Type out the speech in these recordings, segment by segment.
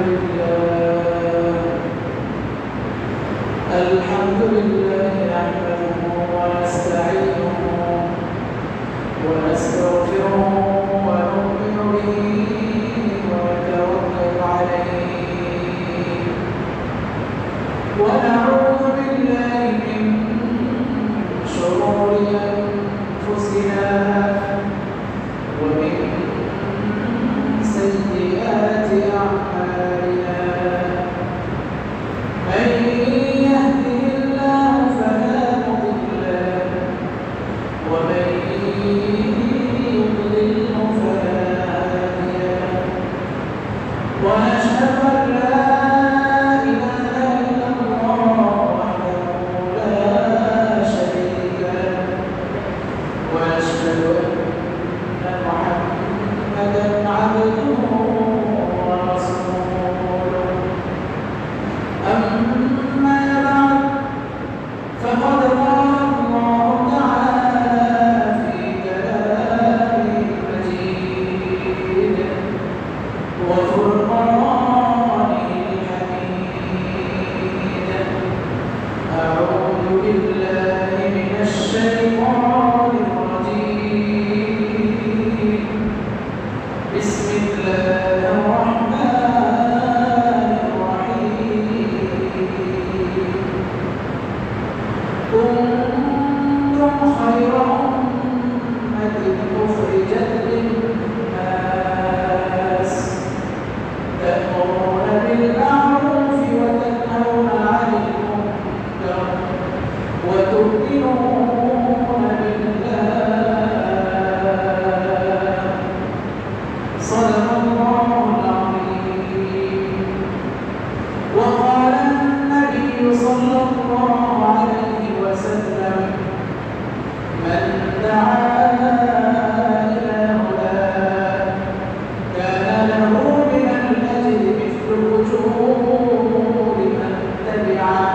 لله نحمده ونستعينه ونستغفره ونؤمن به ونتوكل عليه ونعوذ بالله من شرور أنفسنا ومن سيئات أعمالنا من يهده الله فلا مضل له ومن يضلله فلا هادي له ونشهد أن لا إله إلا الله وحده لا شريك له ونشهد أن محمدا عبده ورسوله أما بعد فقد قال الله تعالى في كلامه المجيد وفرقانه الحميد أعوذ بالله من الشيطان الرجيم بسم الله الرحمن الرحيم كنتم خير أمة أخرجت للناس تأمرون بالمعروف وتنهون عن المنكر وتؤمنون بالله صدق الله العظيم وقال النبي صلى الله عليه وسلم من دعا إلى هدى كان له من الأجر مثل أجور من تبعه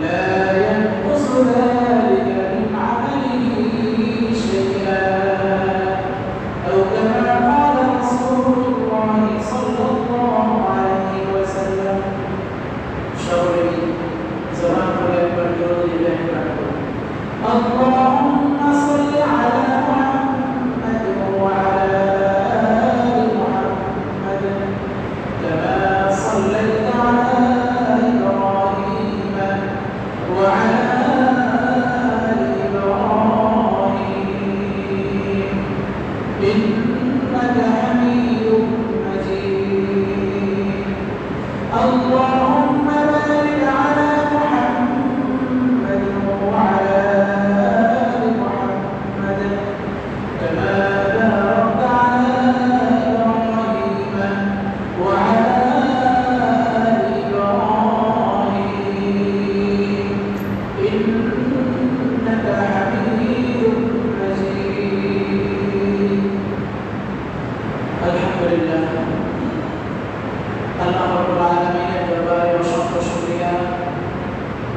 لا ينقص ذلك من عمله شيئا أو كما قال رسول الله صلى الله عليه وسلم شوري زمان الأكبر يرضي الله عنه اللهم صل على محمد وعلى آل محمد كما صليت على إبراهيم وعلى آل إبراهيم إنك حميد مجيد اللهم بارك على محمد وعلى آل محمد كما باركت على إبراهيم وعلى آل إبراهيم إنك حميد مجيد الحمد لله আল্লাহ রাব্বুল আলামিনের দরবারে অসংখ্য শুকরিয়া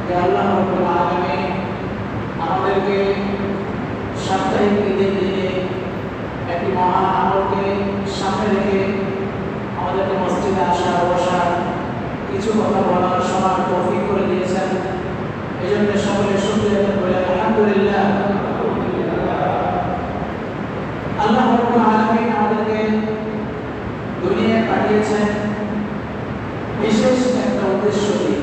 যে আল্লাহ রাব্বুল আলামিন আমাদেরকে সাপ্তাহিক ঈদের দিনে একটি মহান আমলকে সামনে রেখে আমাদেরকে মসজিদে আসা বসা কিছু কথা বলার সময় তৌফিক করে দিয়েছেন এই জন্য সকলে শুকরিয়া বলে আলহামদুলিল্লাহ আল্লাহ রাব্বুল আলামিন আমাদেরকে দুনিয়ায় পাঠিয়েছেন বিশেষ একটা উদ্দেশ্য দিয়ে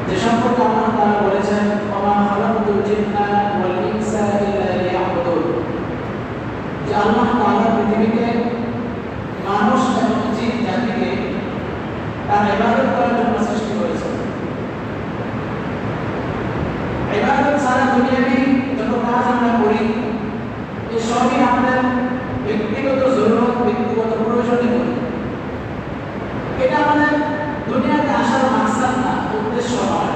যে সম্পর্কে আল্লাহ তাআলা বলেছেন ওমা খালাকতুল জিন্না ওয়াল ইনসা ইল্লা লিয়াবুদুন যে আল্লাহ তাআলা পৃথিবীতে মানুষ এবং জিন জাতিকে তার ইবাদত করার জন্য সৃষ্টি করেছেন ইবাদত সারা দুনিয়াতে যত কাজ আমরা করি এই সবই আমাদের ব্যক্তিগত জরুরত ব্যক্তিগত প্রয়োজনে করি এটা আমাদের দুনিয়াতে আসার মাকসাদ না উদ্দেশ্য নয়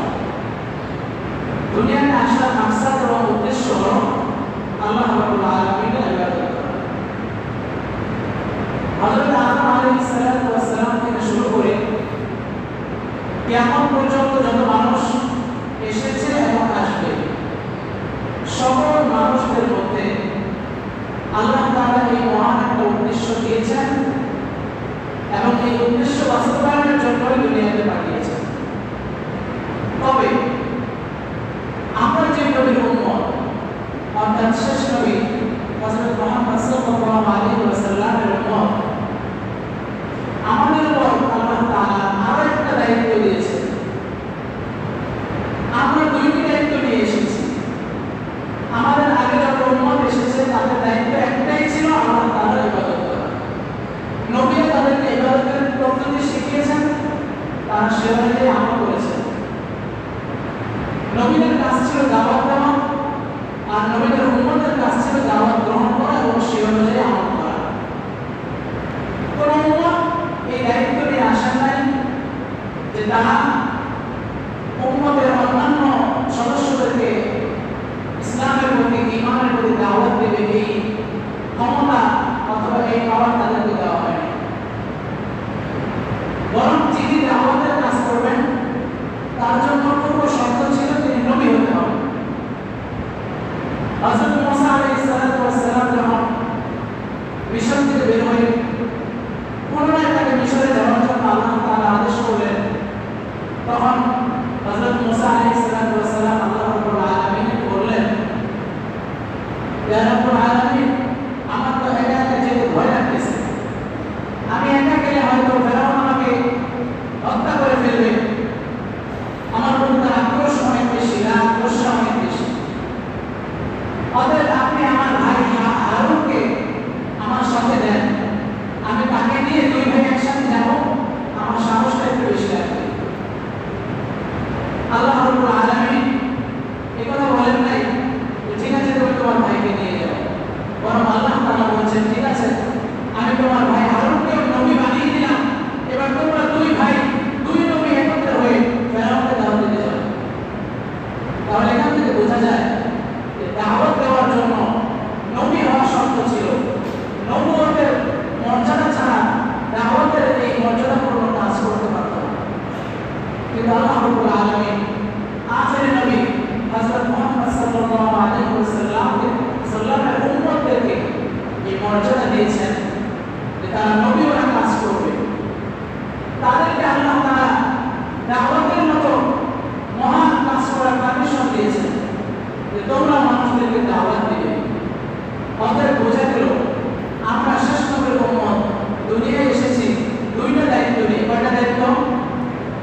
দুনিয়াতে আসার মাকসাদ এবং উদ্দেশ্য হলো আল্লাহ রাব্বুল আলামিনের ইবাদত করা হযরত আদম আলাইহিস সালাতু ওয়াস সালাম থেকে শুরু করে কিয়ামত পর্যন্ত যত মানুষ এসেছে এবং আসবে সকল মানুষদের মধ্যে আল্লাহ তাআলা এই মহান একটা উদ্দেশ্য দিয়েছেন এবং এই তারা সে অনুযায়ী আমল করেছেন। নবীদের কাজ ছিল দাওয়াত দেওয়া, আর নবীদের উম্মতের কাজ ছিল দাওয়াত গ্রহণ করা এবং সে অনুযায়ী আমল করা। কোন উম্মত এই দায়িত্ব নিয়ে আসেন নাই যে তারা উম্মতের অন্যান্য সদস্যদেরকে ইসলামের প্রতি, ঈমানের প্রতি দাওয়াত দেবে, এই ক্ষমতা অথবা এই পাওয়ার তাদেরকে দেওয়া হয়নি। বরং যিনি দাওয়াতের কাজ করবেন তার জন্য পূর্ব শর্ত ছিল তিনি নবী হতে হবে। হযরত মুসা আলাইহিস সালাম যখন মিশর থেকে বের হয়ে পুনরায় তাকে মিশরে যাওয়ার জন্য আল্লাহ তাআলা আদেশ করলেন, তখন হযরত মুসা আলাইহিস সালাম আল্লাহ রাব্বুল আলামিনকে বললেন, ইয়া রাব্বুল আলামিন, আমার তো একা একা যেতে ভয় লাগতেছে। আমি একা গেলে হয়তো ফেরাউন আমাকে হত্যা করে ফেলবে। আমার প্রতি তার আক্রোশ অনেক বেশি, রাগ গোসা অনেক বেশি। অতএব আপনি আমার ভাই হারুনকে আমার সাথে দেন, আমি তাকে নিয়ে দুই ভাই একসাথে যাব, আমার সাহসটা একটু বেশি লাগবে। আল্লাহ রাব্বুল আলামিন এই কথা বলেন নাই ঠিক আছে তুমি তোমার ভাইকে নিয়ে যাও, বরং আল্লাহ তাআলা বলেছেন ঠিক আছে আমি তোমার ভাই হারুনকে নবী বানিয়ে দিলাম, এবার তোমরা দুই ভাই দুই নবী একত্রে হয়ে ফেরাউনকে দাওয়াত দিতে যাও। তাহলে এখান থেকে বোঝা যায় যে দাওয়াত দেওয়ার জন্য নবী হওয়া শর্ত ছিল। নবুয়তের মর্যাদা ছাড়া দাওয়াতের এই মর্যাদাপূর্ণ কাজ করতে পারত না। কিন্তু আল্লাহ রাব্বুল আলামিন আখেরি নবী হযরত মুহাম্মদ সাল্লাল্লাহু আলাইহি ওয়াসাল্লামের উম্মতদেরকে এই মর্যাদা দিয়েছেন যে তারা নবীওয়ালা কাজ করবে। তাদেরকে আল্লাহ তাআলা দাওয়াতের মতো মহান কাজ করার পারমিশন দিয়েছেন যে তোমরা মানুষদেরকে দাওয়াত দিবে। অতএব বোঝা গেল আমরা শেষ নবীর উম্মত দুনিয়ায় এসেছি দুইটা দায়িত্ব নিয়ে। কয়টা দায়িত্ব?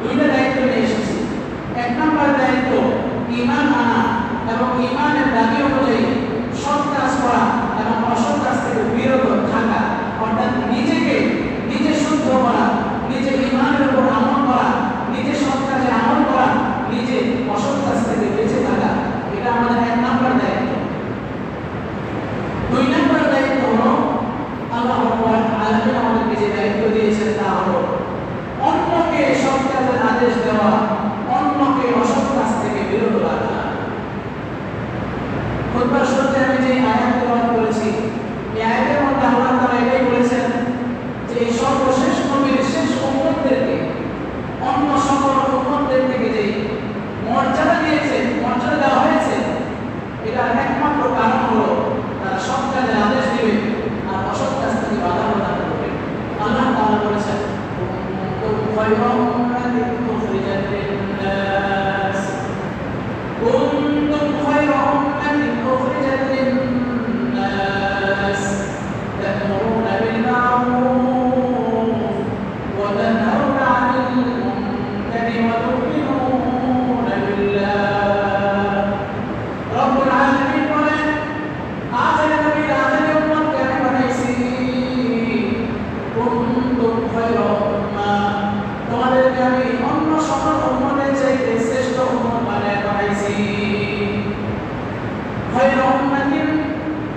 দুইটা দায়িত্ব নিয়ে এসেছি। এক নম্বর দায়িত্ব ঈমান আনা এবং ঈমানের দাবি অনুযায়ী সৎ কাজ করা এবং অসৎ কাজ থেকে বিরত থাকা, অর্থাৎ নিজেকে নিজে শুদ্ধ করা, নিজে ঈমানের উপর আমল করা, নিজে সৎ কাজে আমল করা, নিজে অসৎ কাজ থেকে বেঁচে থাকা, এটা আমাদের এক নম্বর দায়িত্ব। দুই নম্বর দায়িত্ব হলো আল্লাহ রাব্বুল আলামিন আমাদেরকে যে দায়িত্ব দিয়েছেন তা হলো অন্যকে সৎ কাজের আদেশ দেওয়া, অন্যকে অসৎ কাজ থেকে বিরত রাখা। খুতবার শুরুতে আমি যে আয়াত তেলাওয়াত করেছি, এই আয়াতের মধ্যে আল্লাহ তাআলা এটাই বলেছেন যে এই সর্বশেষ নবীর শেষ উম্মতদেরকে অন্য সকল উম্মতদের থেকে যে মর্যাদা দিয়েছে, মর্যাদা দেওয়া হয়েছে, এটার একমাত্র কারণ হলো তারা সৎ কাজের আদেশ দিবে আর অসৎ কাজ থেকে বাধা প্রদান করবে। আল্লাহ তাআলা বলেছেন কুনতুম খায়রা উম্মাতিন উখরিজাত লিন-নাস, কুনতুম খায়রা উম্মাতিন উখরিজাত লিন-নাস তা'মুরুনা বিল-মা'রুফ ওয়া তানহাউনা 'আনিল মুনকারি ওয়া তু'মিনুনা বিল্লাহ। রব্বুল আলামিন বলেন আখেরি নবী আখেরি উম্মতকে আমি বানাইছি কুনতুম খায়রা উম্মাহ, তোমাদেরকে আমি অন্য সকল উম্মতের চাইতে শ্রেষ্ঠ উম্মত বানাইছি। খায়রা উম্মাতিন,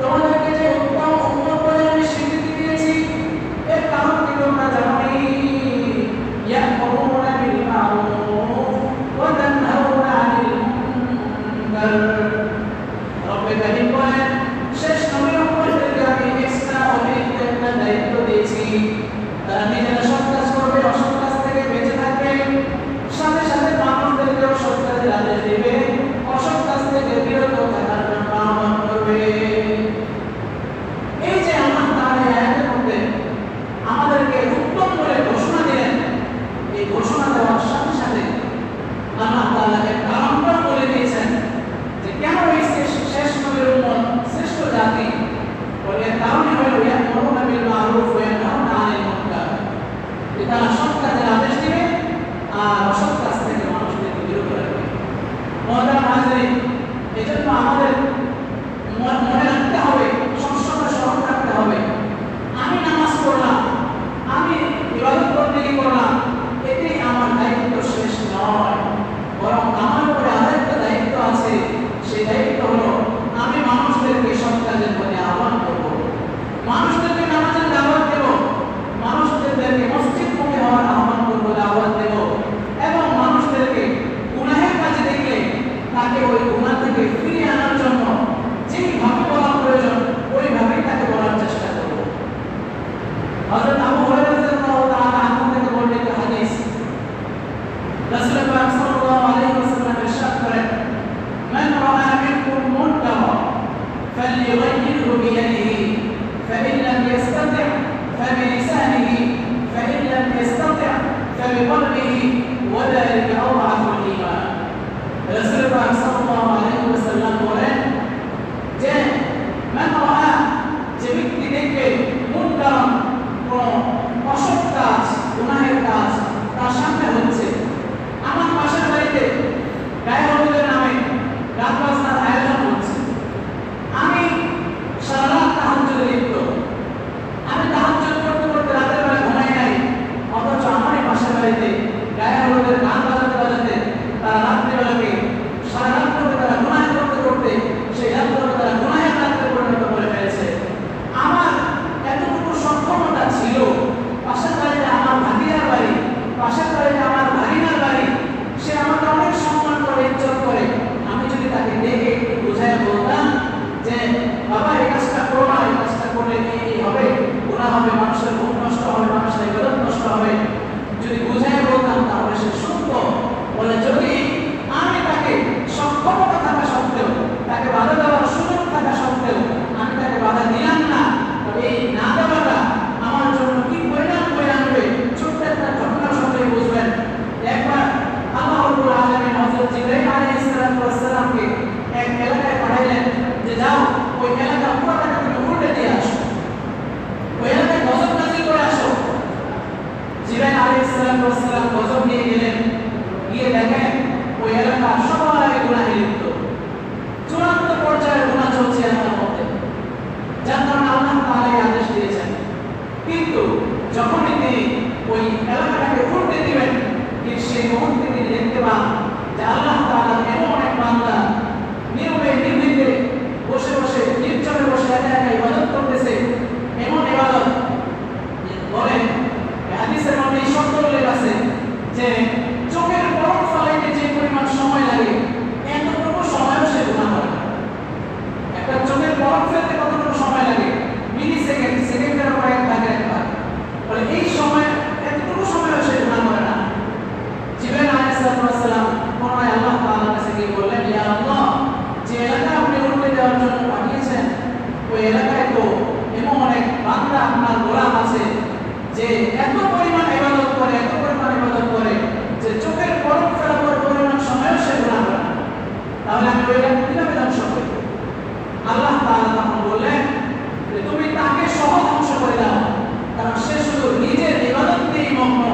তোমাদেরকে যে উত্তম উম্মত বলে আমি স্বীকৃতি দিয়েছি এর কারণ কি তোমরা জানোই? ইয়া'মুরুনা বিল মা'রুফ ওয়া তানহাউনা 'আনিল মুনকার। রব্বে কারীম বলেন শেষ নবীর উম্মতদেরকে আমি এক্সট্রা অতিরিক্ত একটা দায়িত্ব দিয়েছি। তারা নিজেরা সৎ কাজ করবে, অসৎ কাজ থেকে বেঁচে থাকবে, সাথে সাথে মানুষদেরকেও সৎ কাজের আদেশ দিবে, অসৎ কাজ থেকে বিরত থাকার জন্য আহ্বান করবে। এই যে আল্লাহ তাআলা এই আয়াতের মধ্যে আমাদেরকে উত্তম করে ঘোষণা দিলেন, এই ঘোষণা দেওয়ার সাথে সাথে আল্লাহ তাআলা এর কারণটাও বলে দিয়েছেন যে কেন এই শেষ নবীর উম্মত শ্রেষ্ঠ জাতি। বলে কারণই হলো ইয়া'মুরুনা বিল মা'রুফ ওয়া ইয়ানহাউনা 'আনিল মুনকার, তারা সৎ কাজের আদেশ দিবে আর অসৎ কাজ থেকে মানুষদেরকে বিরত রাখবে। মুহতারাম হাজিরিন, এজন্য আমাদের মনে রাখতে হবে, সবসময় স্মরণ রাখতে হবে, আমি নামাজ পড়লাম, আমি ইবাদত বন্দেগী করলাম, এটাই আমার দায়িত্ব فإن لم يستطع فبقلبه وذلك أضعف الإيمان রাসূল পাক সাল্লাল্লাহু আলাইহি ওয়াসাল্লাম বলেন যে মান রাআ যে ব্যক্তি দেখবে মুনকার কোন অসৎ কাজ গুনাহের কাজ তার সামনে হচ্ছে আমার পাশের বাড়িতে গায়ে হলুদের নামে গান বাজনার আয়োজন হচ্ছে আমি সারা রাত তাহাজ্জুদে লিপ্ত আমি তাহাজ্জুদ করতে করতে রাতের বেলা ঘুমাই নাই অথচ আমারই পাশের বাড়িতে গায়ে হলুদের গান বাজাতে বাজাতে তারা রাত্রিবেলাকে সারা রাত করতে তারা গুনাহ করতে করতে সেই রাতগুলো তারা গুনাহের রাতে পরিণত করে ফেলেছে আমার এতটুকু সক্ষমতা ছিল পাশের বাড়িতে আমার ভাতিজার বাড়ি পাশের বাড়িতে আমার ভাগিনার বাড়ি সে আমাকে অনেক সম্মান করে ইজ্জত করে আমি যদি তাকে দেখে একটু বুঝায় বলতাম যে বাবা এই কাজটা করো না এই কাজটা করলে এই হবে গুনাহ হবে মানুষের ঘুম নষ্ট হবে মানুষের ইবাদত নষ্ট হবে যদি বুঝায় বলতাম তাহলে সে শুনতো বলে যদি আমি তাকে সক্ষমতা থাকা সত্ত্বেও তাকে বাধা দেওয়ার সুযোগ থাকা সত্ত্বেও আমি তাকে বাধা দিলাম না তবে এই না দেওয়াটা আমার জন্য কি পরিণাম বয়ে আনবে ছোট্ট একটা ঘটনার সঙ্গে বুঝবেন একবার আল্লাহ রাব্বুল আলামিন হযরত জিবরাইল আলাইহিস সালামকে এক এলাকায় পাঠাইলেন যে যাও ওই এলাকা পুরোটাকে তুমি উল্টে দিয়ে আসো ওই এলাকায় গজব নাযিল করে আসো জিবরাইল আলাইহিস সালাম গজব নিয়ে গেলেন গিয়ে দেখেন ওই এলাকা সবাই গুনাহে লিপ্ত চূড়ান্ত পর্যায়ের গুনাহ চলছে এলাকার মধ্যে যার কারণে আল্লাহ তাআলা এই আদেশ দিয়েছেন কিন্তু যখনই তিনি ওই এলাকাটাকে উল্টে দিবেন ঠিক সেই মুহূর্তে তিনি দেখতে পান যে আল্লাহ তাআলা এমন এক বান্দা নীরবে নির্ভীকে বসে বসে নির্জনে বসে একা একা ইবাদত করতেছে এমন ইবাদত বলেন হাদিসের মধ্যে এই শব্দ উল্লেখ আছে যে চোখের পলক ফলাইতে যে পরিমাণ সময় লাগে এতটুকু সময়ও সে গুনাহ করে না একটা চোখের পলক ফেলতে কতটুকু সময় লাগে মিলি সেকেন্ড সেকেন্ডের পর এক ভাগে একবার বলে এই সময় এতটুকু সময়ও সে গুনাহ করে না জিবরাইল আলাইহিস সালাম পুনরায় আল্লাহ তাআলার কাছে গিয়ে বললেন ইয়া আল্লাহ যে এলাকা আপনি উল্টে দেওয়ার জন্য পাঠিয়েছেন ওই এলাকায় তো এমন অনেক বান্দা আপনার গোলাম আছে যে এত পরিমাণ ইবাদত করে এত পরিমাণ ইবাদত করে যে চোখের পলক ফেলার পরিমাণ সময়ও সে গুনাহ করে না তাহলে আমি ওইটা কিভাবে ধ্বংস করি আল্লাহ তাআলা তখন বললেন যে তুমি তাকে সহ ধ্বংস করে দাও কারণ সে শুধু নিজের ইবাদত নিয়েই মগ্ন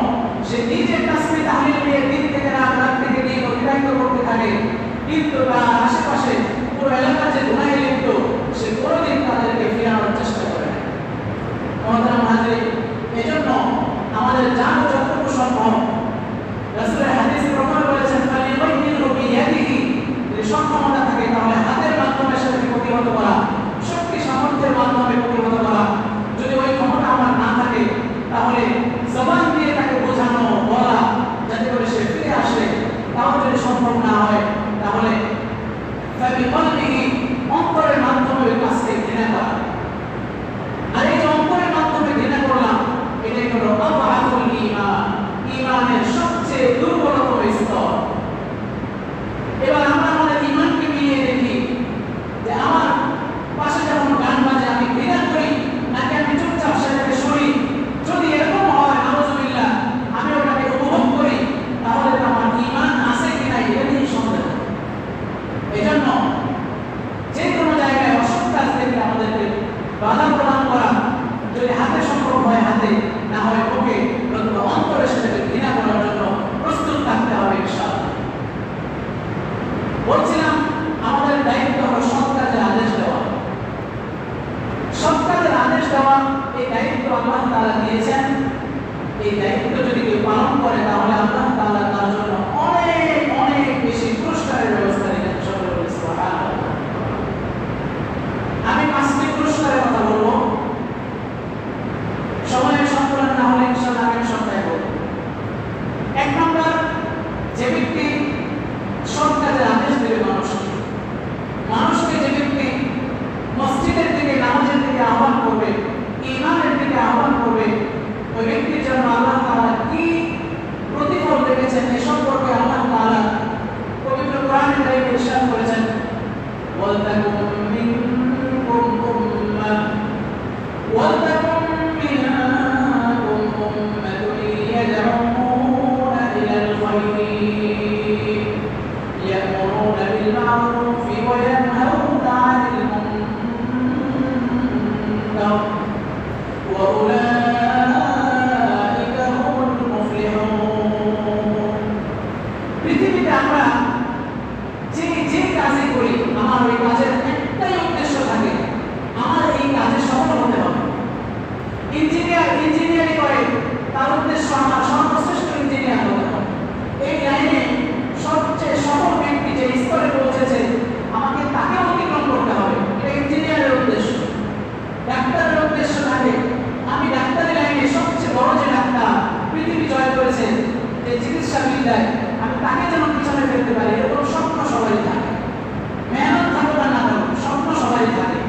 সে নিজের তাসবিহ তাহলিল নিয়ে দিন থেকে রাত থেকে দিন অতিবাহিত করতে থাকে কিন্তু তার আশেপাশে পুরো এলাকা যে গুনাহে লিপ্ত সে কোনোদিন তাদেরকে ফিরানোর চেষ্টা করে না মহতারাম হাজির এজন্য আমাদের জানো যতটুকু সম্ভব রাসূলের হাদিসে প্রমাণ করেছেন ফালিয়াইহিরু বিয়াদিহি যদি সক্ষমতা থাকে তাহলে হাতের মাধ্যমে সেটাকে প্রতিহত করা শক্তি সামর্থ্যের মাধ্যমে প্রতিহত করা যদি ওই ক্ষমতা আমার না থাকে তাহলে জবান দিয়ে তাকে বোঝানো বলা যাতে করে সে ফিরে আসে তাও যদি সম্ভব না হয় তাহলে ফাবিকলবিহি অন্তরের মাধ্যমে ওই কাজকে ঘৃণা করা আর এই যে অন্তরের মাধ্যমে ঘৃণা করলাম এটাই হলো আযআফুল ঈমান ঈমানের সবচেয়ে দুর্বলতম স্তর এবার আমরা আমাদের ঈমানকে মিলিয়ে দেখি যে আমার পাশে যখন গান বাজে আমি ঘৃণা করি নাকি আমি চুপচাপ সেটাকে শুনি যদি এরকম হয় নাউযুবিল্লাহ আমি ওটাকে উপভোগ করি তাহলে তো আমার ঈমান আছে কিনা এটা নিয়ে সন্দেহ এজন্য যে কোনো জায়গায় অসৎ কাজ থেকে আমাদেরকে বাধা প্রদান করা যদি হাতে সম্ভব হয় হাতে না হয় ওকে নতুবা অন্তরে সেটাকে ঘৃণা করার জন্য প্রস্তুত থাকতে হবে ইনশাআল্লাহ বলছিলাম আমাদের দায়িত্ব হলো সৎ কাজের আদেশ দেওয়া সৎ কাজের আদেশ দেওয়া এই দায়িত্ব আল্লাহ তাআলা দিয়েছেন এই দায়িত্ব যদি কেউ পালন করে তাহলে আল্লাহ তাআলা তার জন্য অনেক অনেক বেশি পুরস্কারের ব্যবস্থা রেখেছেন সকলে বলে সুবহানাল্লাহ আমি 5টি পুরস্কারের কথা বলবো সময়ের সংকলন না হলে ইনশাআল্লাহ আগামী সপ্তাহে বলবো 1 নম্বর যে ব্যক্তি সৎ কাজের আদেশ দেবে মানুষকে যে ব্যক্তি মসজিদের দিকে নামাজের দিকে আহ্বান করবে ঈমানের দিকে আহ্বান করবে ওই ব্যক্তির জন্য আল্লাহ তাআলা কি প্রতিফল রেখেছেন এ সম্পর্কে আল্লাহ তাআলা পবিত্র কোরআনে কারীমে ইরশাদ করেছেন ওয়ালতাকুম মিনকুম উম্মাহ ওয়ালতাকুম মিনকুম দেয় আমি তাকে যেন পিছনে ফেলতে পারি, এরকম স্বপ্ন সবাই থাকে। মেহনত থাকুক আর না থাকুক, স্বপ্ন সবাই থাকে।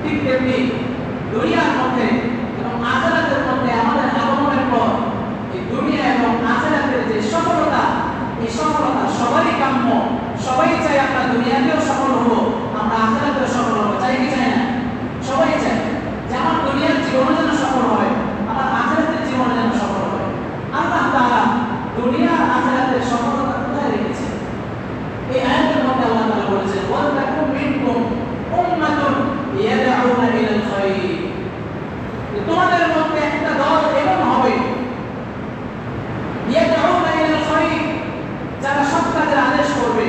ঠিক তেমনি দুনিয়ার মধ্যে এবং আখিরাতের মধ্যে আমাদের আগমনের পর এই দুনিয়া এবং আখিরাতের যে সফলতা, এই সফলতা সবারই কাম্য। সবাই চাই আমরা দুনিয়াতেও সফল হব, আমরা আখিরাতেও সফল হব। চাই কি চাই না? সবাই চায় যে আমার দুনিয়ার জীবনে যেন সফল হয়, আমার আখিরাতের জীবনে যেন সফল হয়। আল্লাহ তাআলা দুনিয়া আখিরাতের সফলতা কোথায় রেখেছেন? এই আয়াতের মধ্যে আল্লাহ তাআলা বলেছেন, ওয়া তাকুম মিনকুম উম্মাতুন ইয়াদউনা ইলাল খায়র। তোমাদের মধ্যে একটা দল এমন হবে, ইয়াদউনা ইলাল খায়র, যারা সৎ কাজের আদেশ করবে,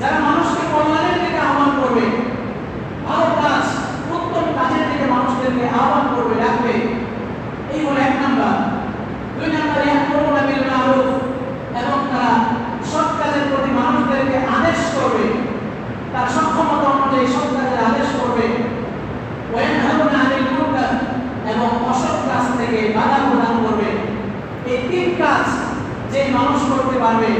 যারা মানুষকে কল্যাণের দিকে আহ্বান করবে, ভালো কাজ উত্তম কাজের দিকে মানুষদেরকে আহ্বান করবে, ডাকবে। এই হলো এক নাম্বার। দুই নাম্বার, ইয়ামুরুনা বিল মা'রুফ, এবং তারা সৎ কাজের প্রতি মানুষদেরকে আদেশ করবে, তার সক্ষমতা অনুযায়ী সৎ কাজের আদেশ করবে। ওয়া ইয়ানহাউনা আনিল মুনকার, এবং অসৎ কাজ থেকে বাধা প্রদান করবে। এই তিন কাজ যে মানুষ করতে পারবে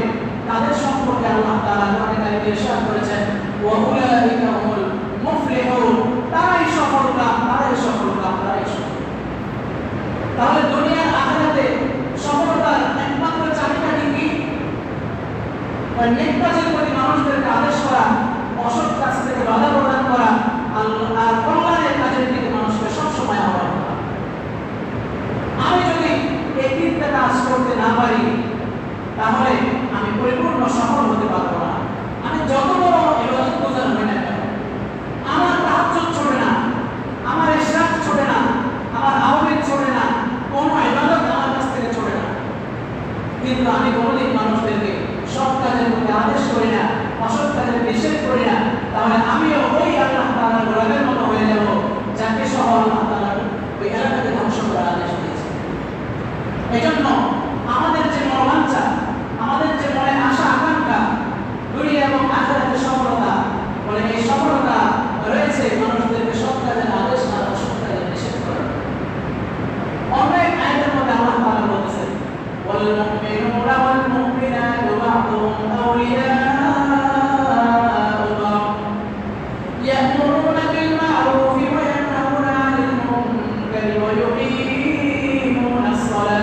তাদের সম্পর্কে আল্লাহ তাআলা কোরআনে কারিমে ইরশাদ করেছেন, ওয়া উলাইকা হুমুল মুফলিহুন, তারাই সফলকাম, তারাই সফলকাম, তারাই সফল। তাহলে দুনিয়ার আখিরাতে সফলতার একমাত্র চাবিকাঠি কি? নেক কাজের প্রতি মানুষদেরকে আদেশ করা, অসৎ কাজ থেকে বাধা প্রদান করা, আর কল্যাণের কাজের দিকে মানুষকে সবসময় আহ্বান করা। আমি যদি এই তিনটা কাজ করতে না পারি তাহলে আমি পরিপূর্ণ সফল হতে পারবো না। আমি যত বড় ইবাদত গুজার হই না কেন, আমার তাহাজ্জুদ ছোটে না, আমার ইশরাক ছোটে না, আমার আওয়ামিল ছোটে না, কোনো ইবাদত আমার কাছ থেকে ছোটে না, কিন্তু আমি কোনোদিন মানুষদেরকে সৎ কাজের প্রতি আদেশ করি না, অসৎ কাজের নিষেধ করি না, তাহলে আমিও ওই আল্লাহ তাআলার গোলামের মতো হয়ে যাব যাকে সহ আল্লাহ তাআলা ওই এলাকাকে ধ্বংস করার আদেশ দিয়েছে। এজন্য আমাদের যে মনোবাঞ্ছা, আমাদের যে মনে আশা আকাঙ্ক্ষা দুনিয়া এবং আখিরাতের সফলতা, বলে এই সফলতা রয়েছে মানুষদেরকে সৎ কাজের আদেশ আর অসৎ কাজের নিষেধ করা। অনেক আয়াতের মধ্যে আল্লাহ তাআলা বলেছেন, ওয়াল মুমিনুনা ওয়াল মুমিনাতু বা'দুহুম আউলিয়াউ বা'দ ইয়া'মুরুনা বিল মা'রুফি ওয়া ইয়ানহাউনা 'আনিল মুনকারি ওয়া yuqimuনাস সালাহ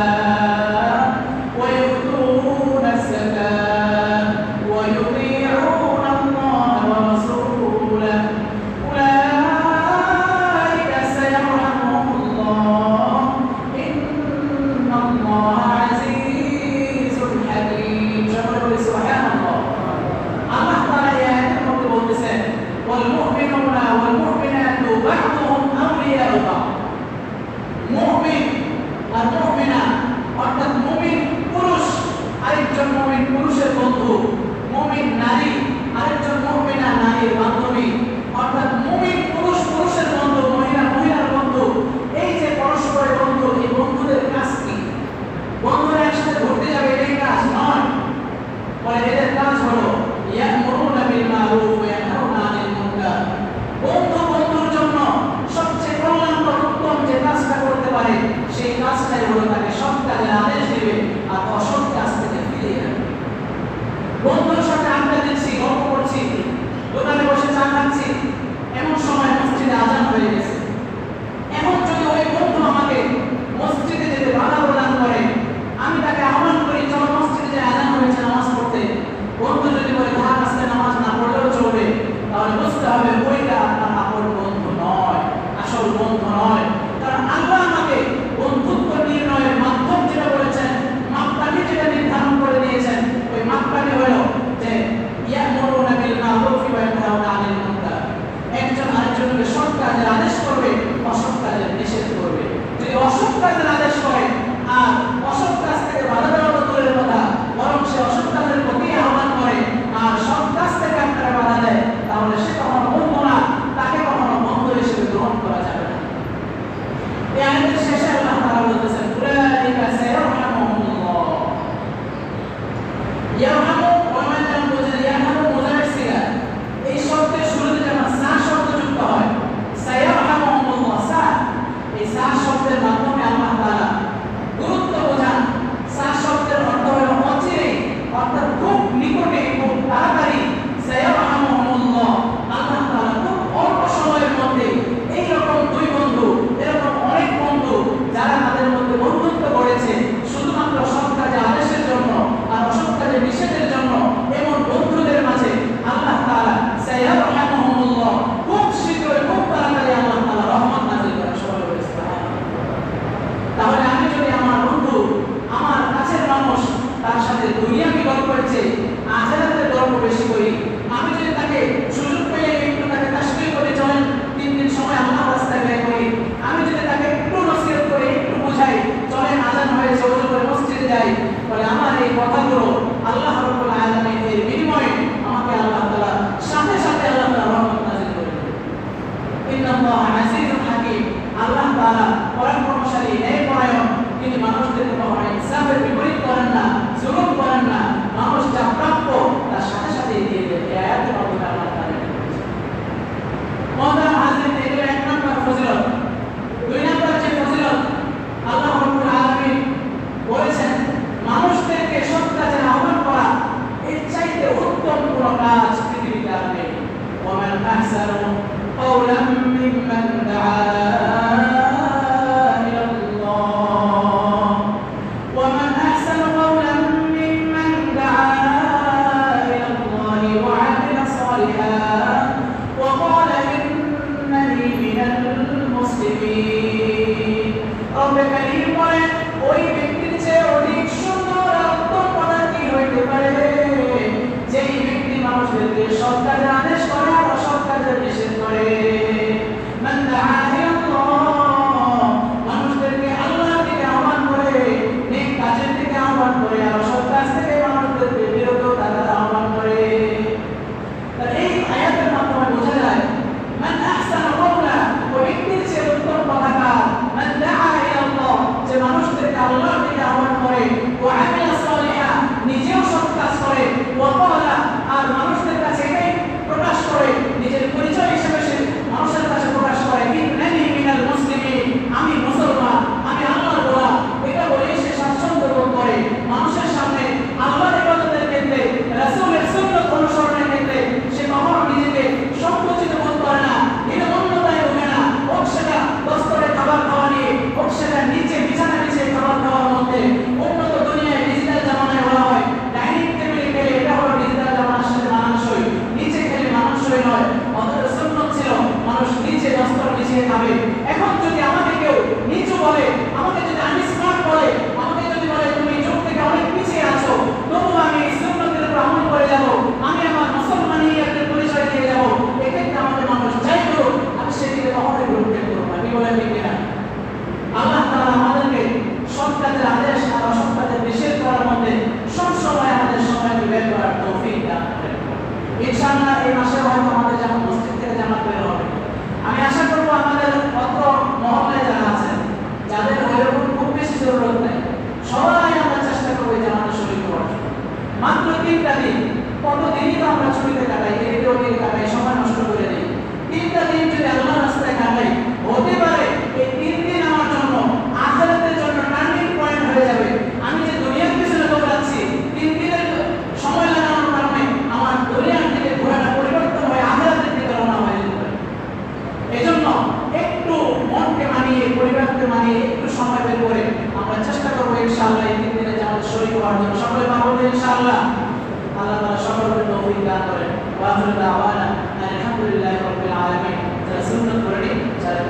একজন আরেকজনকে সৎ কাজের আদেশ করবে, সুযোগ নেই। সবাই আমরা চেষ্টা করবো যে আমাদের শরীর করার জন্য। মাত্র 3টা দিন, কত দিনই তো আমরা ছুটিতে কাটাই, এদিকে ওদিকে কাটাই, সময় নষ্ট করে দিই। 3টা দিন যদি আল্লাহ রাস্তায় কাটাই, হতে পারে এই 3 দিন আমার জন্য আখিরাতের জন্য টার্নিং পয়েন্ট হয়ে যাবে। আমি যে দুনিয়ার পিছনে দৌড়াচ্ছি, 3 দিনের সময় লাগানোর কারণে আমার দুনিয়ার দিকে ঘোরাটা পরিবর্তন হয়ে আখিরাতের দিকে রওনা হয়ে যেতে পারে। এজন্য একটু মনকে মানিয়ে, পরিবারকে মানিয়ে একটু সময় বের করে আমরা চেষ্টা করবো ইনশাআল্লাহ এই 3 দিনে আমাদের শরীর হওয়ার জন্য। সকলে পারবো ইনশাআল্লাহ। আল্লাহ তাআলা সকলকে তৌফিক দান করেন। ওয়া আখিরু দাওয়ানা আলহামদুলিল্লাহি রাব্বিল আলামিন। যারা সুন্নাত পড়েনি, যারা